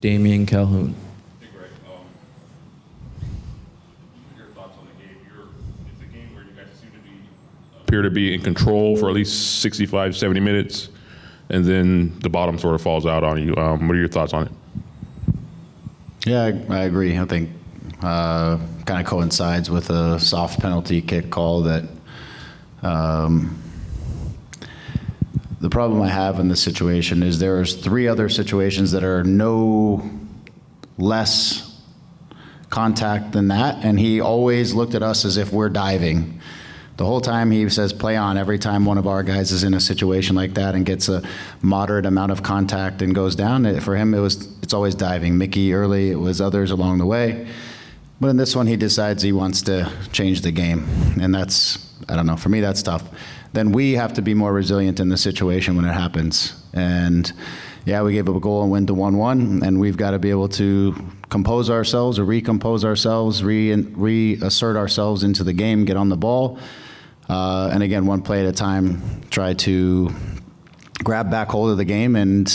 Damian Calhoun. Hey, Greg. Your thoughts on the game? It's a game where you guys seem to appear to be in control for at least 65, 70 minutes, and then the bottom sort of falls out on you. What are your thoughts on it? Yeah, I agree. I think kind of coincides with a soft penalty kick call that the problem I have in this situation is there's 3 other situations that are no less contact than that, and he always looked at us as if we're diving. The whole time he says play on every time one of our guys is in a situation like that and gets a moderate amount of contact and goes down. For him, it's always diving. Mickey early, it was others along the way. But in this one, he decides he wants to change the game. And that's, I don't know, for me, that's tough. Then we have to be more resilient in the situation when it happens. And yeah, we gave up a goal and went to 1-1, and we've got to be able to compose ourselves or recompose ourselves, reassert ourselves into the game, get on the ball. And again, one play at a time, try to grab back hold of the game and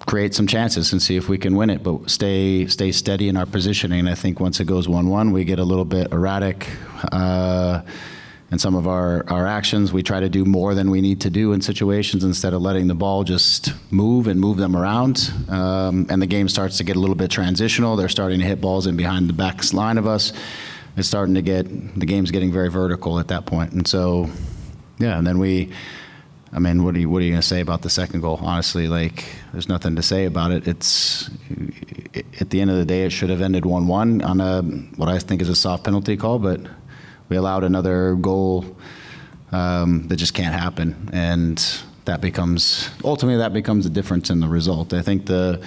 create some chances and see if we can win it, but stay steady in our positioning. I think once it goes 1-1, we get a little bit erratic in some of our actions. We try to do more than we need to do in situations instead of letting the ball just move and move them around. And the game starts to get a little bit transitional. They're starting to hit balls in behind the back line of us. It's starting to the game's getting very vertical at that point. And so, yeah, and then what are you going to say about the second goal? Honestly, there's nothing to say about it. It's at the end of the day, it should have ended 1-1 on what I think is a soft penalty call, but we allowed another goal that just can't happen, and that becomes the difference in the result. I think the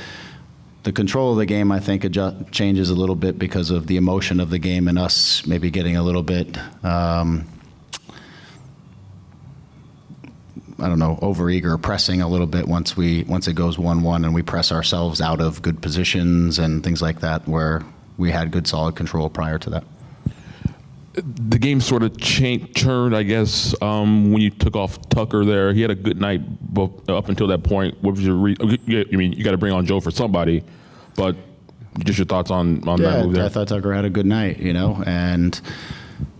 control of the game, I think, changes a little bit because of the emotion of the game and us maybe getting a little bit. I don't know, overeager, pressing a little bit once it goes 1-1 and we press ourselves out of good positions and things like that, where we had good solid control prior to that. The game sort of turned, I guess, when you took off Tucker there. He had a good night up until that point. What was your you got to bring on Joe for somebody, but just your thoughts on that move there? I thought Tucker had a good night, and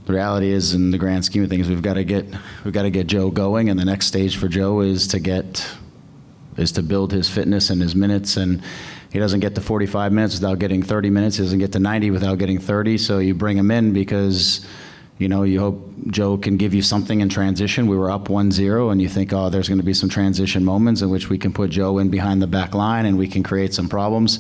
the reality is, in the grand scheme of things, we've got to get Joe going, and the next stage for Joe is to build his fitness and his minutes, and he doesn't get to 45 minutes without getting 30 minutes. He doesn't get to 90 without getting 30. So you bring him in because, you hope Joe can give you something in transition. We were up 1-0, and you think, oh, there's going to be some transition moments in which we can put Joe in behind the back line and we can create some problems.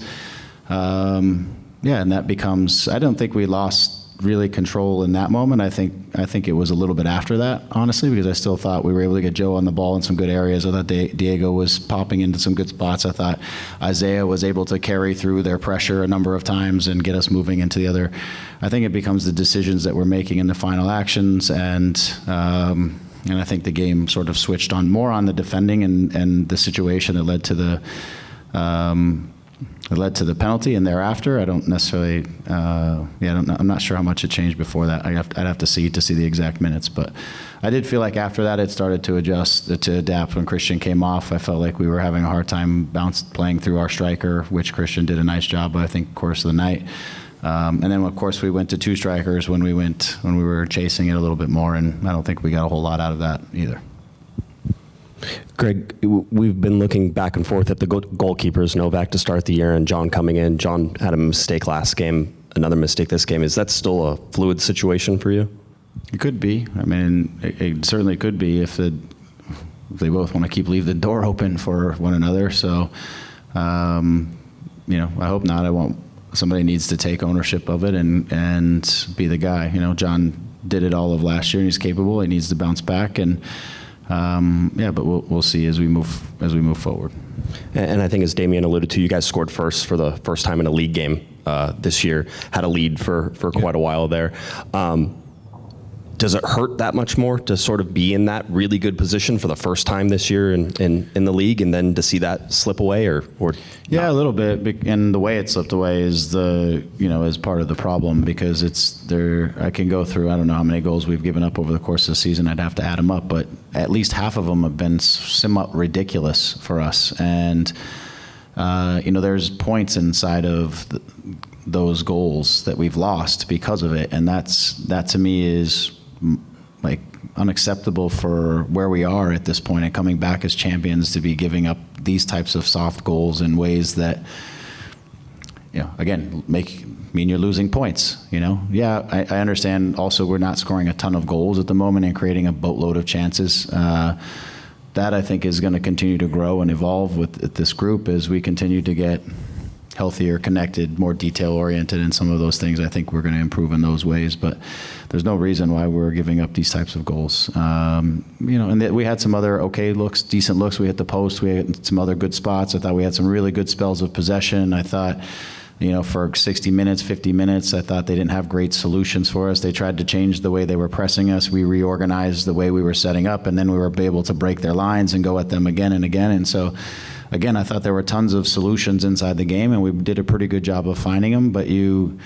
And that becomes, I don't think we lost really control in that moment. I think it was a little bit after that, honestly, because I still thought we were able to get Joe on the ball in some good areas. I thought Diego was popping into some good spots. I thought Isaiah was able to carry through their pressure a number of times and get us moving into the other. I think it becomes the decisions that we're making in the final actions, and I think the game sort of switched on more on the defending and the situation that led to the penalty, and thereafter, I don't necessarily. I'm not sure how much it changed before that. I'd have to see the exact minutes, but I did feel like after that it started to adapt. When Christian came off, I felt like we were having a hard time playing through our striker, which Christian did a nice job, I think, course of the night. And then, of course, we went to 2 strikers when we were chasing it a little bit more, and I don't think we got a whole lot out of that either. Greg, we've been looking back and forth at the goalkeepers, Novak to start the year and John coming in. John had a mistake last game, another mistake this game. Is that still a fluid situation for you? It could be. I mean, it certainly could be if they both want to leave the door open for one another. So, I hope not. Somebody needs to take ownership of it and be the guy. John did it all of last year and he's capable. He needs to bounce back, and but we'll see as we move forward. And I think, as Damian alluded to, you guys scored first for the first time in a league game this year. Had a lead for quite a while there. Does it hurt that much more to sort of be in that really good position for the first time this year in the league, and then to see that slip away, or yeah, a little bit. And the way it slipped away is is part of the problem, because it's there. I can go through, I don't know how many goals we've given up over the course of the season. I'd have to add them up, but at least half of them have been somewhat ridiculous for us. And there's points inside of those goals that we've lost because of it, and that to me is like unacceptable for where we are at this point and coming back as champions to be giving up these types of soft goals in ways that, again, mean you're losing points. Yeah, I understand. Also, we're not scoring a ton of goals at the moment and creating a boatload of chances. That I think is going to continue to grow and evolve with this group as we continue to get healthier, connected, more detail-oriented in some of those things. I think we're going to improve in those ways, but there's no reason why we're giving up these types of goals. And we had some other okay looks, decent looks. We hit the post. We had some other good spots. I thought we had some really good spells of possession. I thought, for 60 minutes, 50 minutes, I thought they didn't have great solutions for us. They tried to change the way they were pressing us. We reorganized the way we were setting up, and then we were able to break their lines and go at them again and again. And so, again, I thought there were tons of solutions inside the game, and we did a pretty good job of finding them, but you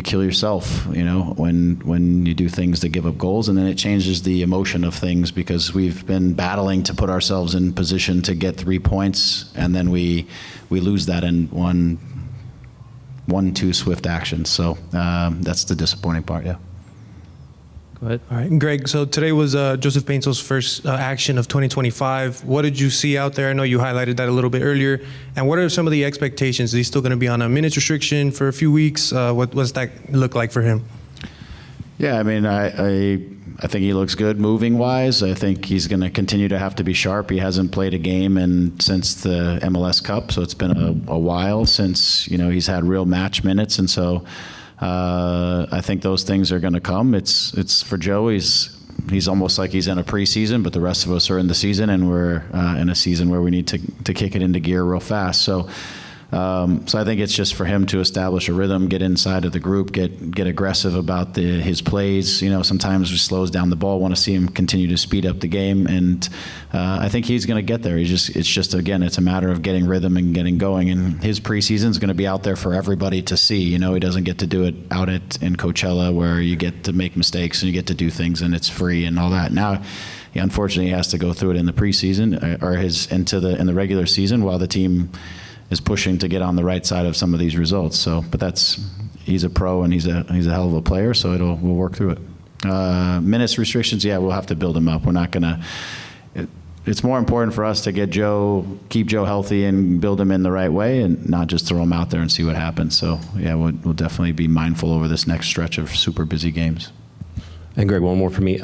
kill yourself, when you do things that give up goals, and then it changes the emotion of things because we've been battling to put ourselves in position to get 3 points, and then we lose that in one, two swift actions. So that's the disappointing part, yeah. Go ahead. All right, Greg, so today was Joseph Paintsil's first action of 2025. What did you see out there? I know you highlighted that a little bit earlier. And what are some of the expectations? Is he still going to be on a minutes restriction for a few weeks? What does that look like for him? Yeah, I mean, I think he looks good moving-wise. I think he's going to continue to have to be sharp. He hasn't played a game since the MLS Cup, so it's been a while since he's had real match minutes, and so I think those things are going to come. It's for Joe. He's almost like he's in a preseason, but the rest of us are in the season, and we're in a season where we need to kick it into gear real fast. So I think it's just for him to establish a rhythm, get inside of the group, get aggressive about his plays. Sometimes he slows down the ball. Want to see him continue to speed up the game, and I think he's going to get there. It's a matter of getting rhythm and getting going. And his preseason is going to be out there for everybody to see. He doesn't get to do it out in Coachella where you get to make mistakes and you get to do things and it's free and all that. Now, unfortunately, he has to go through it in the preseason or in the regular season while the team is pushing to get on the right side of some of these results. So, but he's a pro and he's a hell of a player. So we'll work through it. Minutes restrictions, yeah, we'll have to build him up. We're not gonna. It's more important for us to keep Joe healthy and build him in the right way, and not just throw him out there and see what happens. So, yeah, we'll definitely be mindful over this next stretch of super busy games. And Greg, one more for me.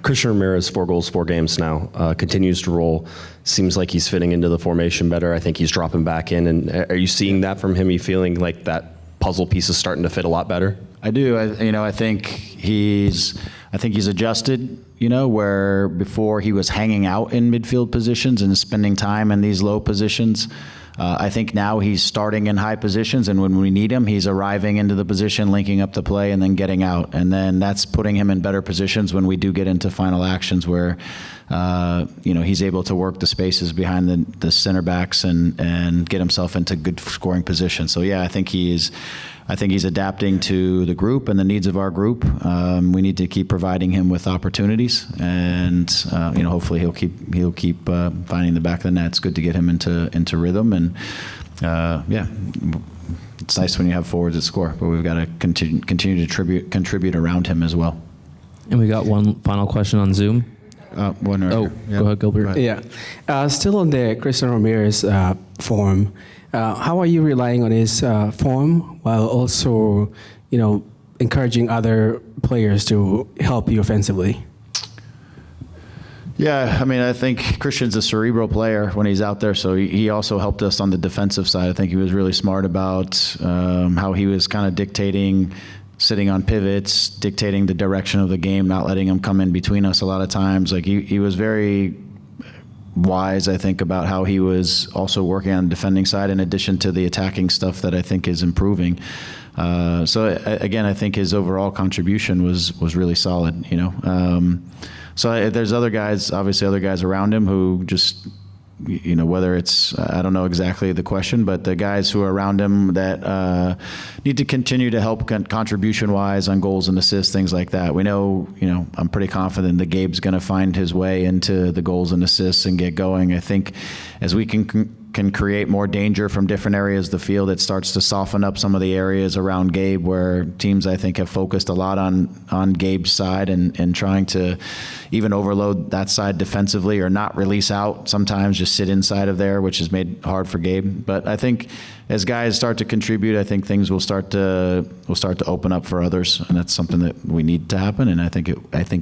Christian Ramirez, 4 goals, 4 games now, continues to roll. Seems like he's fitting into the formation better. I think he's dropping back in. And are you seeing that from him? Are you feeling like that puzzle piece is starting to fit a lot better? I do. I think he's adjusted. Where before he was hanging out in midfield positions and spending time in these low positions. I think now he's starting in high positions, and when we need him, he's arriving into the position, linking up the play, and then getting out. And then that's putting him in better positions when we do get into final actions where, he's able to work the spaces behind the center backs and get himself into good scoring positions. So, yeah, I think he's adapting to the group and the needs of our group. We need to keep providing him with opportunities, and hopefully he'll keep finding the back of the net. It's good to get him into rhythm, and it's nice when you have forwards that score. But we've got to continue to contribute around him as well. And we got one final question on Zoom. One right here. Go ahead, Gilbert. Go ahead. Yeah. Still on the Christian Ramirez form. How are you relying on his form while also, encouraging other players to help you offensively? Yeah, I think Christian's a cerebral player when he's out there, so he also helped us on the defensive side. I think he was really smart about how he was kind of dictating, sitting on pivots, dictating the direction of the game, not letting him come in between us a lot of times. Like he was very wise, I think, about how he was also working on the defending side in addition to the attacking stuff that I think is improving. So again, I think his overall contribution was really solid, So there's other guys around him who just, whether it's, I don't know exactly the question, but the guys who are around him that need to continue to help contribution-wise on goals and assists, things like that. We know, I'm pretty confident that Gabe's going to find his way into the goals and assists and get going. I think as we can can create more danger from different areas of the field. It starts to soften up some of the areas around Gabe where teams, I think, have focused a lot on Gabe's side and trying to even overload that side defensively or not release out, sometimes just sit inside of there, which has made hard for Gabe. But I think as guys start to contribute, I think things will start to open up for others, and that's something that we need to happen. And I think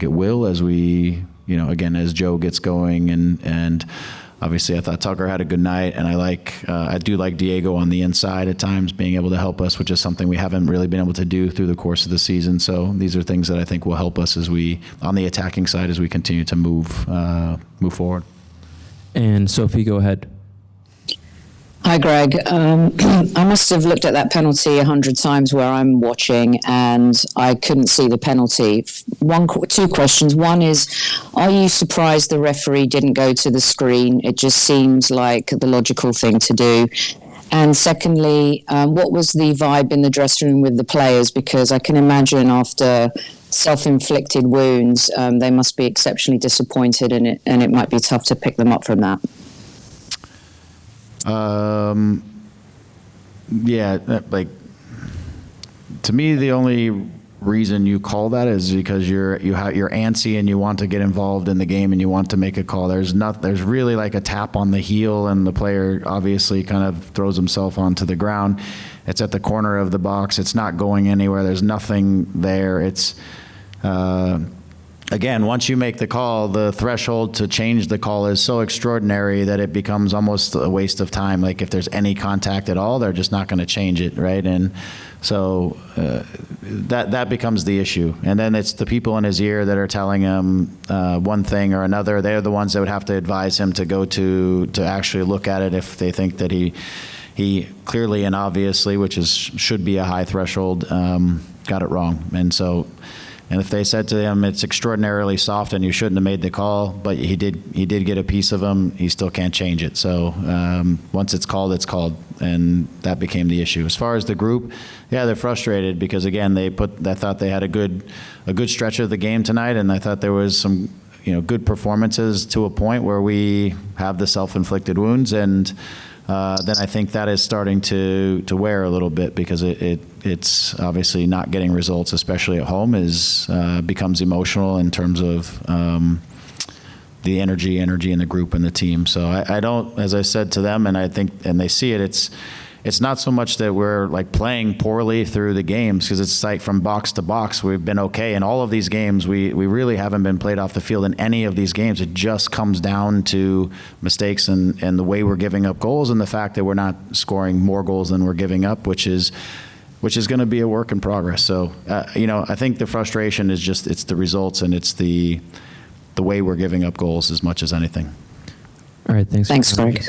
it will as we, again, as Joe gets going and obviously I thought Tucker had a good night, and I do like Diego on the inside at times being able to help us, which is something we haven't really been able to do through the course of the season. So these are things that I think will help us on the attacking side as we continue to move forward. And Sophie, go ahead. Hi, Greg. I must have looked at that penalty 100 times where I'm watching, and I couldn't see the penalty. Two questions. One is, are you surprised the referee didn't go to the screen? It just seems like the logical thing to do. And secondly, what was the vibe in the dressing room with the players? Because I can imagine after self-inflicted wounds, they must be exceptionally disappointed, and it might be tough to pick them up from that. To me, the only reason you call that is because you're antsy and you want to get involved in the game and you want to make a call. There's really like a tap on the heel, and the player obviously kind of throws himself onto the ground. It's at the corner of the box. It's not going anywhere. There's nothing there. It's again, once you make the call, the threshold to change the call is so extraordinary that it becomes almost a waste of time. Like if there's any contact at all, they're just not going to change it, right? And so that becomes the issue. And then it's the people in his ear that are telling him one thing or another. They're the ones that would have to advise him to go to actually look at it if they think that he clearly and obviously, which should be a high threshold, got it wrong. And if they said to him, it's extraordinarily soft and you shouldn't have made the call, but he did get a piece of him, he still can't change it. So once it's called, it's called. And that became the issue. As far as the group, yeah, they're frustrated because, again, I thought they had a good stretch of the game tonight, and I thought there was some good performances to a point where we have the self-inflicted wounds, and then I think that is starting to wear a little bit because it's obviously not getting results, especially at home, becomes emotional in terms of the energy in the group and the team. So I don't, as I said to them, and I think, and they see it, it's not so much that we're like playing poorly through the games, because it's like from box to box, we've been okay. In all of these games, we really haven't been played off the field in any of these games. It just comes down to mistakes and the way we're giving up goals and the fact that we're not scoring more goals than we're giving up, which is going to be a work in progress. So, I think the frustration is just, it's the results and it's the way we're giving up goals as much as anything. All right, thanks. Thanks, Greg.